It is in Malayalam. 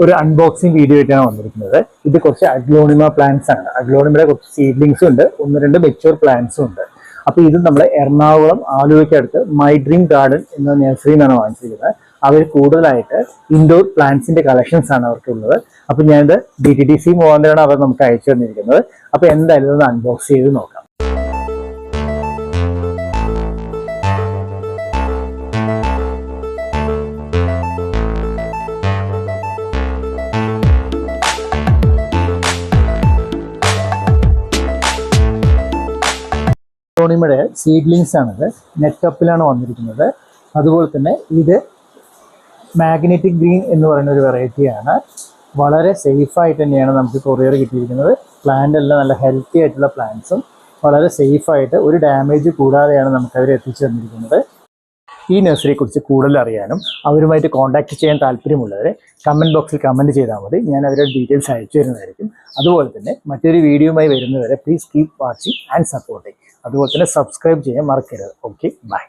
ഒരു അൺബോക്സിംഗ് വീഡിയോ ആയിട്ടാണ് വന്നിരിക്കുന്നത്. ഇത് കുറച്ച് അഗ്ലോണിമ പ്ലാന്റ്സ് ആണ്. അഗ്ലോണിമയുടെ കുറച്ച് സീഡ്ലിങ്സും ഉണ്ട്, ഒന്ന് രണ്ട് മെച്യൂർ പ്ലാന്റ്സും ഉണ്ട്. അപ്പൊ ഇത് നമ്മൾ എറണാകുളം ആലുവയ്ക്കടുത്ത് മൈ ഡ്രീം ഗാർഡൻ എന്ന നഴ്സറിയിൽ നിന്നാണ് വാങ്ങിച്ചിരിക്കുന്നത്. അവർ കൂടുതലായിട്ട് ഇൻഡോർ പ്ലാന്റ്സിന്റെ കളക്ഷൻസ് ആണ് അവർക്കുള്ളത്. അപ്പൊ ഞാനിത് DTDC മുഖാന്തരമാണ് അവർ നമുക്ക് അയച്ചു തന്നിരിക്കുന്നത്. അപ്പൊ എന്തായാലും ഇത് അൺബോക്സ് ചെയ്ത് നോക്കാം. അഗ്ലോണിമയുടെ സീഡ്ലിങ്സ് ആണിത്. നെറ്റപ്പിലാണ് വന്നിരിക്കുന്നത്. അതുപോലെ തന്നെ ഇത് മാഗ്നറ്റിക് ഗ്രീൻ എന്ന് പറയുന്ന ഒരു വെറൈറ്റിയാണ്. വളരെ സേഫായിട്ട് തന്നെയാണ് നമുക്ക് കൊറിയർ കിട്ടിയിരിക്കുന്നത്. പ്ലാന്റ് എല്ലാം നല്ല ഹെൽത്തി ആയിട്ടുള്ള പ്ലാന്റ്സും വളരെ സേഫായിട്ട് ഒരു ഡാമേജ് കൂടാതെയാണ് നമുക്ക് അവർ എത്തിച്ചു തന്നിരിക്കുന്നത്. ഈ നഴ്സറിയെക്കുറിച്ച് കൂടുതൽ അറിയാനും അവരുമായിട്ട് കോൺടാക്ട് ചെയ്യാൻ താല്പര്യമുള്ളവരെ കമൻറ്റ് ബോക്സിൽ കമൻറ്റ് ചെയ്താൽ മതി. ഞാൻ അവരുടെ ഡീറ്റെയിൽസ് അയച്ചു തരുന്നതായിരിക്കും. അതുപോലെ തന്നെ മറ്റൊരു വീഡിയോയുമായി വരുന്നവരെ please keep watching and supporting. അതുപോലെ തന്നെ സബ്സ്ക്രൈബ് ചെയ്യാൻ മറക്കരുത്. Okay, by.